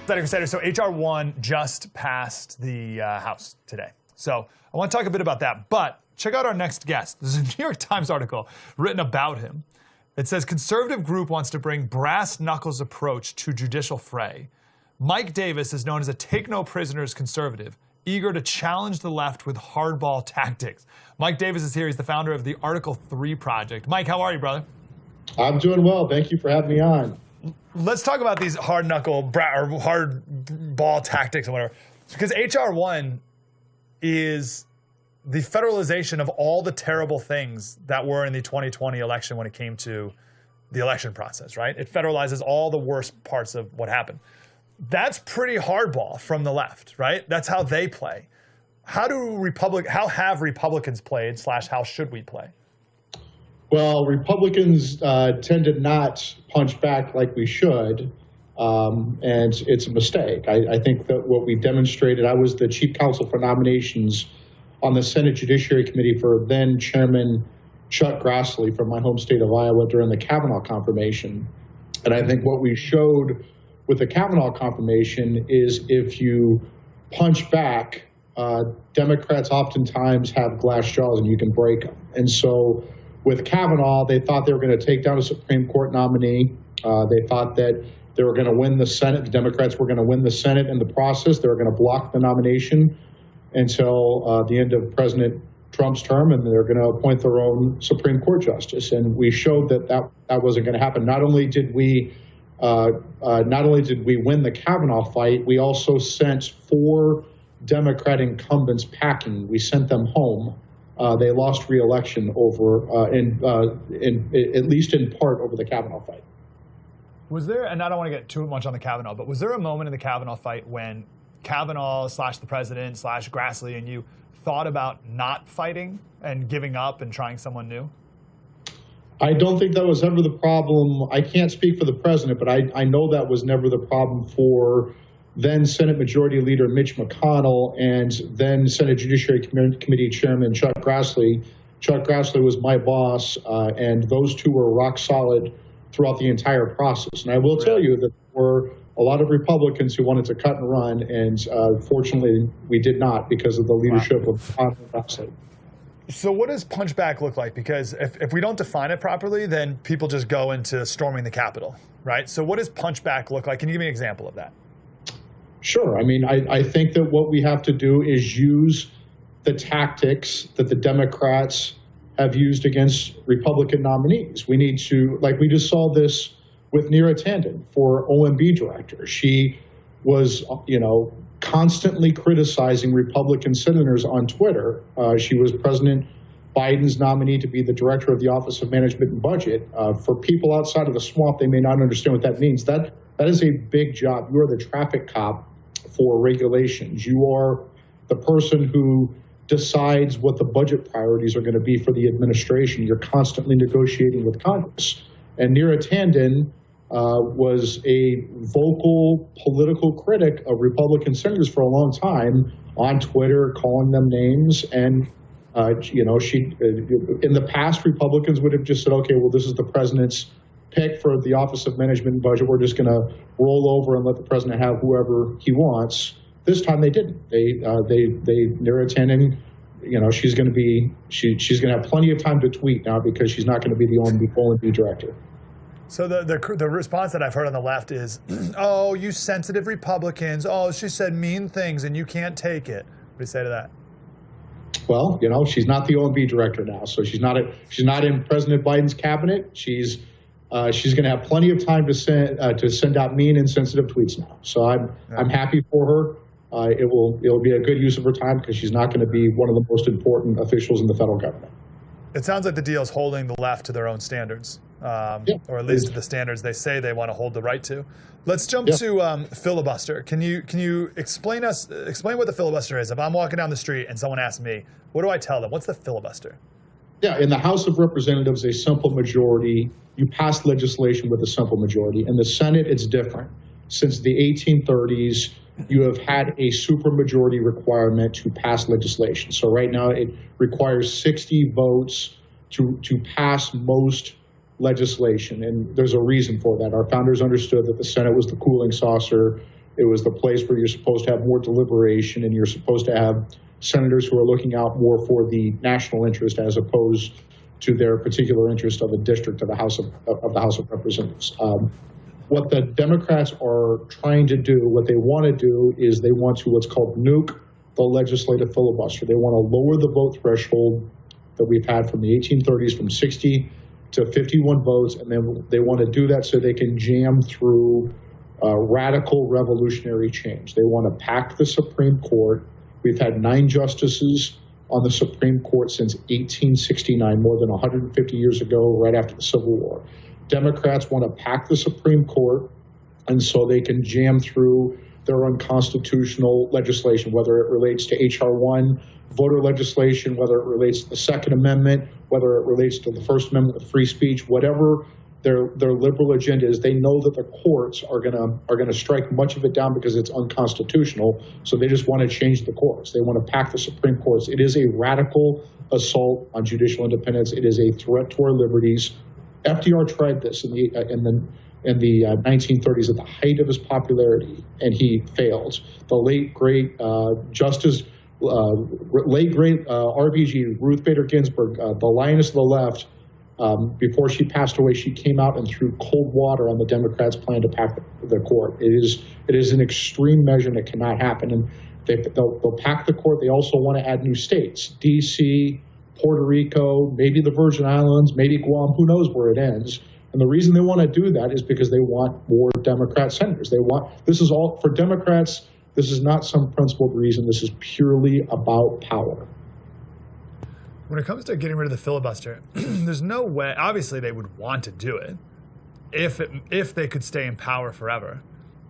Slater, so HR 1 just passed the House today. So I want to talk a bit about that, but check out our next guest. There's a New York Times article written about him. It says, conservative group wants to bring brass knuckles approach to judicial fray. Mike Davis is known as a take-no-prisoners conservative, eager to challenge the left with hardball tactics. Mike Davis is here. He's the founder of the Article 3 Project. Mike, how are you, brother? I'm doing well. Thank you for having me on. Let's talk about these hard-knuckle or hardball tactics or whatever. Because HR 1 is the federalization of all the terrible things that were in the 2020 election when it came to the election process, right? It federalizes all the worst parts of what happened. That's pretty hardball from the left, right? That's how they play. How have Republicans played / how should we play? Well, Republicans tend to not punch back like we should, and it's a mistake. I think that what we demonstrated, I was the chief counsel for nominations on the Senate Judiciary Committee for then Chairman Chuck Grassley from my home state of Iowa during the Kavanaugh confirmation. And I think what we showed with the Kavanaugh confirmation is if you punch back, Democrats oftentimes have glass jaws and you can break them. And so with Kavanaugh, they thought they were going to take down a Supreme Court nominee. They thought that they were going to win the Senate. The Democrats were going to win the Senate in the process. They were going to block the nomination until the end of President Trump's term, and they're going to appoint their own Supreme Court justice. And we showed that that wasn't going to happen. Not only did we win the Kavanaugh fight, we also sent 4 Democrat incumbents packing. We sent them home. They lost re-election over, at least in part, over the Kavanaugh fight. Was there, and I don't want to get too much on the Kavanaugh, but was there a moment in the Kavanaugh fight when Kavanaugh / the president / Grassley and you thought about not fighting and giving up and trying someone new? I don't think that was ever the problem. I can't speak for the president, but I know that was never the problem for then Senate Majority Leader Mitch McConnell and then Senate Judiciary Committee Chairman Chuck Grassley. Chuck Grassley was my boss, and those two were rock solid throughout the entire process. And I will tell you that there were a lot of Republicans who wanted to cut and run, and fortunately we did not because of the leadership of Grassley. So what does punchback look like? Because if we don't define it properly, then people just go into storming the Capitol, right? So what does punchback look like? Can you give me an example of that? Sure. I mean, I think that what we have to do is use the tactics that the Democrats have used against Republican nominees. We need to, like we just saw this with Neera Tanden for OMB director. She was, constantly criticizing Republican senators on Twitter. She was President Biden's nominee to be the director of the Office of Management and Budget. For people outside of the swamp, they may not understand what that means. That is a big job. You are the traffic cop for regulations. You are the person who decides what the budget priorities are going to be for the administration. You're constantly negotiating with Congress. And Neera Tanden was a vocal political critic of Republican senators for a long time on Twitter, calling them names. And, she, in the past, Republicans would have just said, okay, well, this is the president's pick for the Office of Management and Budget. We're just going to roll over and let the president have whoever he wants. This time they didn't. Neera Tanden, she's going to have plenty of time to tweet now because she's not going to be the OMB director. So the response that I've heard on the left is, oh, you sensitive Republicans. Oh, she said mean things and you can't take it. What do you say to that? Well, she's not the OMB director now, so she's not in President Biden's cabinet. She's going to have plenty of time to send out mean and sensitive tweets now. So I'm happy for her. It'll be a good use of her time because she's not going to be one of the most important officials in the federal government. It sounds like the deal is holding the left to their own standards, or at least to the standards they say they want to hold the right to. Let's jump to filibuster. Can you explain what the filibuster is? If I'm walking down the street and someone asks me, what do I tell them? What's the filibuster? Yeah, in the House of Representatives, a simple majority. You pass legislation with a simple majority. In the Senate, it's different. Since the 1830s, you have had a supermajority requirement to pass legislation. So right now, it requires 60 votes to pass most legislation, and there's a reason for that. Our founders understood that the Senate was the cooling saucer It was the place where you're supposed to have more deliberation, and you're supposed to have senators who are looking out more for the national interest as opposed to their particular interest of a district of the House of Representatives. What the Democrats are trying to do, what they want to do, is they want to what's called nuke the legislative filibuster. They want to lower the vote threshold that we've had from the 1830s from 60 to 51 votes, and then they want to do that so they can jam through radical revolutionary change. They want to pack the Supreme Court. We've had 9 justices on the Supreme Court since 1869, more than 150 years ago, right after the Civil War. Democrats want to pack the Supreme Court, and so they can jam through their unconstitutional legislation, whether it relates to H.R. 1, voter legislation, whether it relates to the Second Amendment, whether it relates to the First Amendment of free speech, whatever their liberal agenda is. They know that the courts are gonna strike much of it down because it's unconstitutional. So they just want to change the courts. They want to pack the Supreme Courts. It is a radical assault on judicial independence. It is a threat to our liberties. FDR tried this in the 1930s at the height of his popularity, and he failed. The late great RBG, Ruth Bader Ginsburg, the lioness of the left. Before she passed away, she came out and threw cold water on the Democrats' plan to pack the court. It is an extreme measure, and it cannot happen. And they'll pack the court. They also want to add new states: D.C., Puerto Rico, maybe the Virgin Islands, maybe Guam. Who knows where it ends? And the reason they want to do that is because they want more Democrat senators. This is all for Democrats. This is not some principled reason. This is purely about power. When it comes to getting rid of the filibuster, there's no way. Obviously, they would want to do it if they could stay in power forever.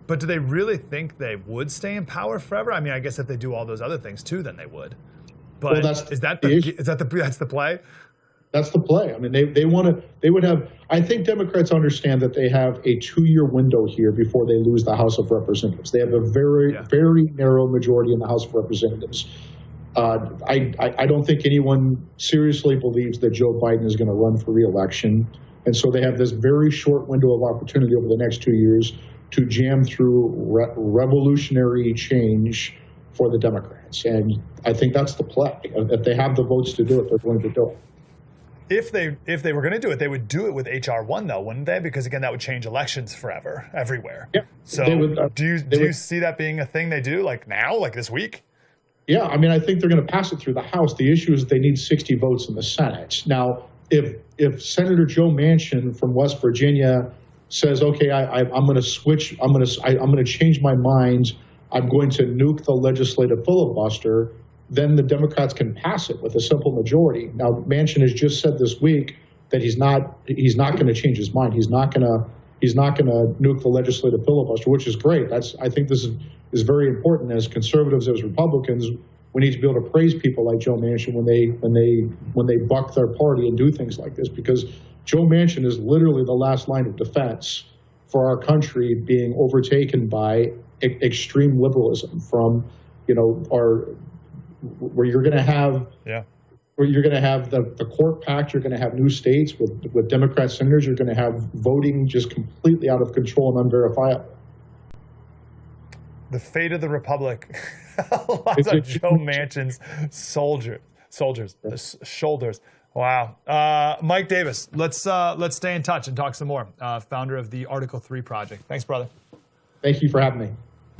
But do they really think they would stay in power forever? I mean, I guess if they do all those other things too, then they would. But well, that's the play? That's the play. I mean, they would have. I think Democrats understand that they have a 2-year window here before they lose the House of Representatives. They have a very narrow majority in the House of Representatives. I don't think anyone seriously believes that Joe Biden is going to run for re-election. And so they have this very short window of opportunity over the next 2 years to jam through revolutionary change for the Democrats. And I think that's the play. If they have the votes to do it, they're going to do it. If they were going to do it, they would do it with H.R. 1, though, wouldn't they? Because, again, that would change elections forever, everywhere. Yeah. So do you see that being a thing they do, like now, like this week? Yeah, I mean, I think they're going to pass it through the House. The issue is they need 60 votes in the Senate. Now, if Senator Joe Manchin from West Virginia says, okay, I'm going to switch, I'm going to change my mind, I'm going to nuke the legislative filibuster, then the Democrats can pass it with a simple majority. Now, Manchin has just said this week that he's not going to change his mind. He's not going to nuke the legislative filibuster, which is great. I think this is very important. As conservatives, as Republicans, we need to be able to praise people like Joe Manchin when they buck their party and do things like this, because Joe Manchin is literally the last line of defense for our country being overtaken by extreme liberalism from, where you're going to have the court packed, you're going to have new states with Democrat senators, you're going to have voting just completely out of control and unverifiable. The fate of the republic lies on Joe Manchin's shoulders. Wow. Mike Davis, let's stay in touch and talk some more. Founder of the Article 3 Project. Thanks, brother. Thank you for having me.